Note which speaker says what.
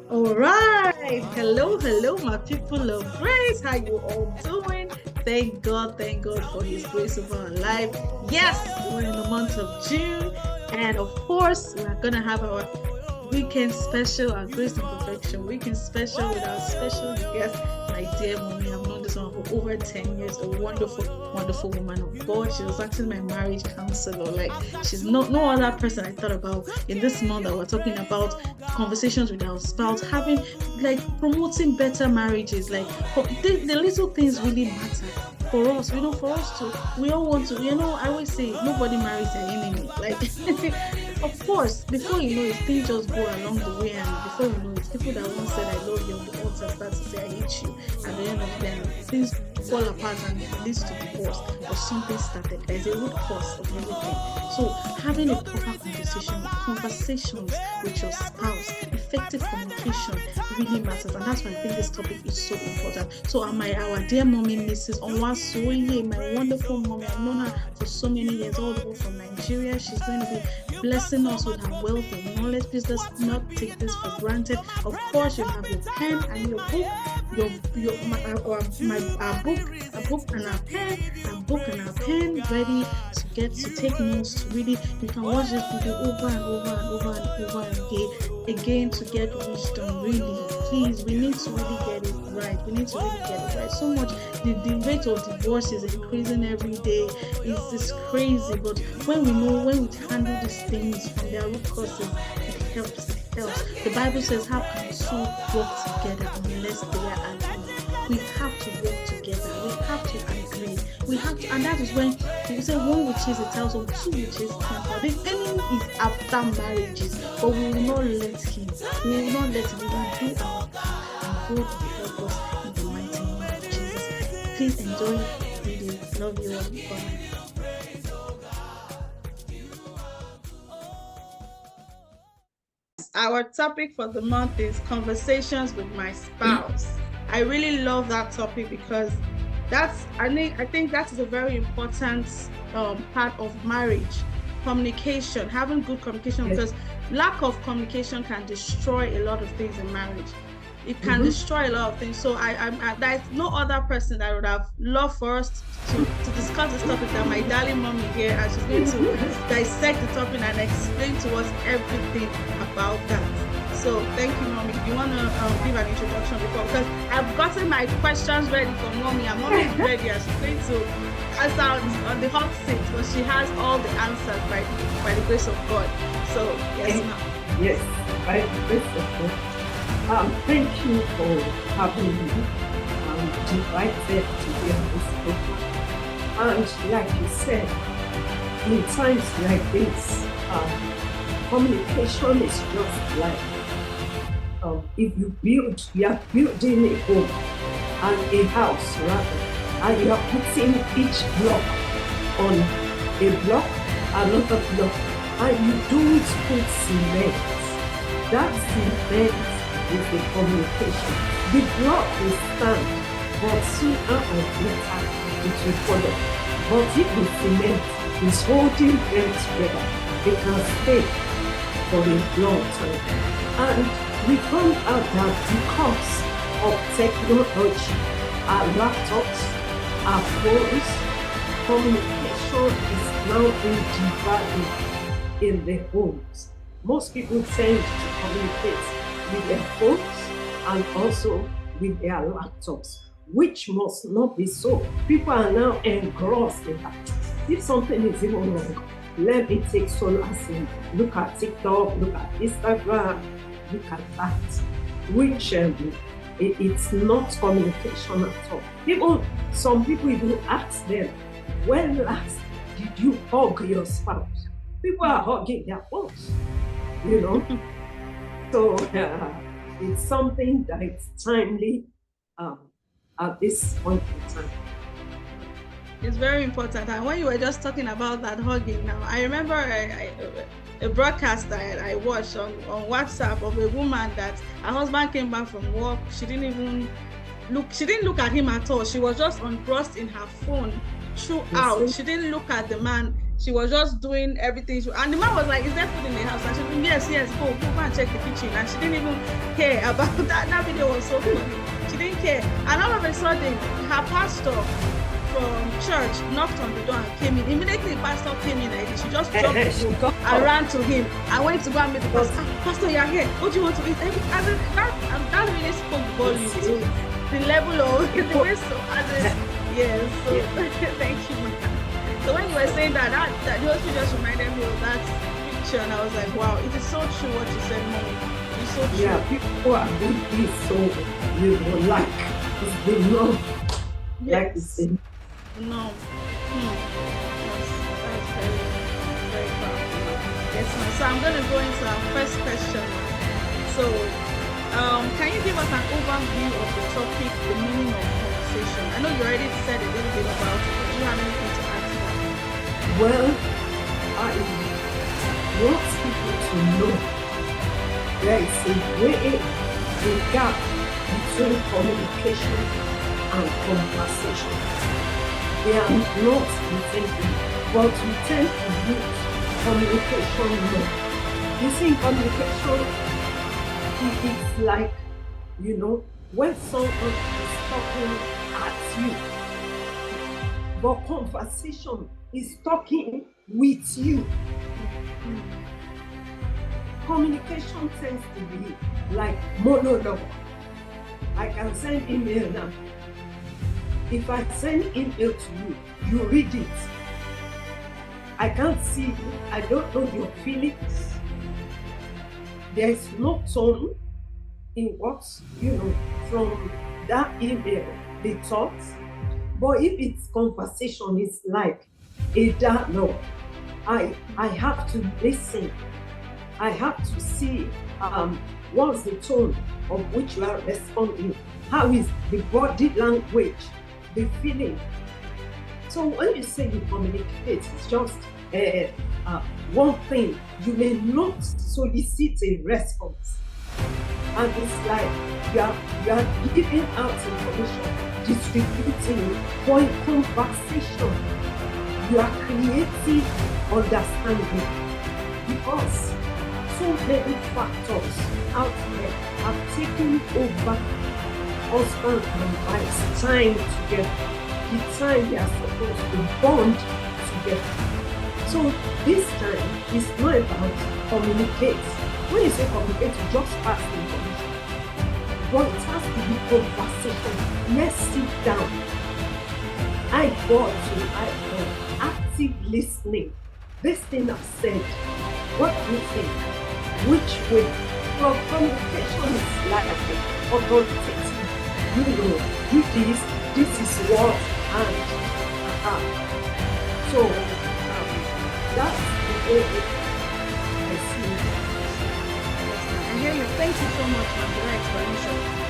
Speaker 1: All right. Hello, hello, my people of grace. How you all doing? Thank God for His grace over our life. Yes, we're in the month of June, and of course, we're gonna have our weekend special, our Grace and Perfection weekend special with our special guest, my dear mommy. I've known this one for over 10 years, a wonderful, wonderful woman of God. She was actually my marriage counselor. Like, she's no other person I thought about in this month that we're talking about conversations with our spouse, having like promoting better marriages. Like, the little things really matter for us, for us to, we all want to, I always say nobody marries their enemy. Like, of course, before you know it, things just go along the way, and before you know it, people that once said I love you on the altar start to say I hate you. At the end of the day, things fall apart and it leads to divorce or something started. There's a root cause of everything. So having a proper conversations with your spouse, effective communication really matters, and that's why I think this topic is so important. So our dear mommy, Mrs. Onwasoye, my wonderful mommy, I've known her for so many years, all the way from Nigeria. She's going to be blessing us with her wealth of knowledge. Please let's not take this for granted. Of course, you have your pen and your book, our book, a book and our pen, a book and our pen ready to get to take notes to really. You can watch this video over and over and over and over again to get wisdom. Really, please, we need to really get it right. We need to really get it right. So much the rate of divorce is increasing every day. It's just crazy. But when we handle these things from their root causes, it helps. It helps. The Bible says, "How can two work together unless they are agreed?" We have to work together. We have to agree. We have to, and that is when you say one will chase a thousand, two will chase 10,000. The enemy is after marriages, but we will not let him. We will not let him. We will do our part, and God will help us in the mighty name of Jesus. Please enjoy the video. Love you all. Bye. Our topic for the month is conversations with my spouse. I really love that topic because I think that is a very important part of marriage. Communication, having good communication, because lack of communication can destroy a lot of things in marriage. It can destroy a lot of things. So there's no other person that I would have loved for us to discuss this topic than my darling mommy here, and she's going to dissect the topic and explain to us everything about that. So thank you, mommy. You want to give an introduction before, because I've gotten my questions ready for mommy, and mommy is ready, and she's going to answer on the hot seat, but she has all the answers by the grace of God. So yes, ma'am.
Speaker 2: Yes, by the grace of God. Thank you for having me. Invited to be on this program. And like you said, in times like this, communication is just like if you are building a home and a house rather, and you are putting each block on a block, another block, and you don't put cement. That cement is the communication. The block will stand, but sooner or later it will fall off. But if the cement is holding them together, they can stay for a long time. And we found out that because of technology, our laptops, our phones, communication is now being devalued in the homes. Most people tend to communicate with their phones and also with their laptops, which must not be so. People are now engrossed in that. If something is even wrong, let me take solace in. Look at TikTok, look at Instagram, look at that, which it's not communication at all. Some people even ask them, when last did you hug your spouse? People are hugging their phones, So it's something that is timely at this point in time.
Speaker 1: It's very important. And when you were just talking about that hugging now, I remember a broadcast that I watched on WhatsApp of a woman that her husband came back from work. She didn't look at him at all. She was just engrossed in her phone throughout. She didn't look at the man She was just doing everything. And the man was like, "Is there food in the house?" And she said, "Yes, yes, go and check the kitchen." And she didn't even care about that. That video was so funny. She didn't care. And all of a sudden, her pastor from church knocked on the door and came in. Immediately, the pastor came in. And she just jumped and ran to him. I went to go and meet the pastor. Pastor, you're here. What do you want to eat? That really spoke volumes to the level of the way. So, yes. So, thank you. So when you were saying that the hospital just reminded me of that picture, and I was like, wow, it is so true what you said, Mom. It's so true.
Speaker 2: Yeah, people are doing this so they will like. They love.
Speaker 1: Yes.
Speaker 2: Like the same.
Speaker 1: No. That's very, very powerful. Yes, ma'am. So I'm going to go into our first question. So, can you give us an overview of the topic, the meaning of conversation? I know you already said a little bit about it, but do you have anything to add to that?
Speaker 2: Well, I want people to know there is a gap between communication and conversation. They are not the same thing, but we tend to use communication more. You see, communication, it's like, when someone is talking at you, but conversation is talking with you. Communication tends to be like monologue. I can send email now. If I send email to you, you read it. I can't see you. I don't know your feelings. There is no tone in what, from that email, the thoughts. But if it's conversation, it's like a dialogue. I have to listen. I have to see what's the tone of which you are responding. How is the body language, the feeling? So when you say you communicate, it's just one thing. You may not solicit a response. And it's like you are giving out information, distributing, for a conversation. You are creating understanding, because so many factors out there have taken over husband and wife's time together, the time they are supposed to bond together. So this time is not about communicate. When you say communicate, you just pass the information. But it has to be conversation. Let's sit down. Eyeball to eyeball. Active listening. This thing I've said. What do you think? Which way? Well, communication is like authoritative. Do this is what, and so that's the way I see it.
Speaker 1: I hear you. Thank you so much for that explanation.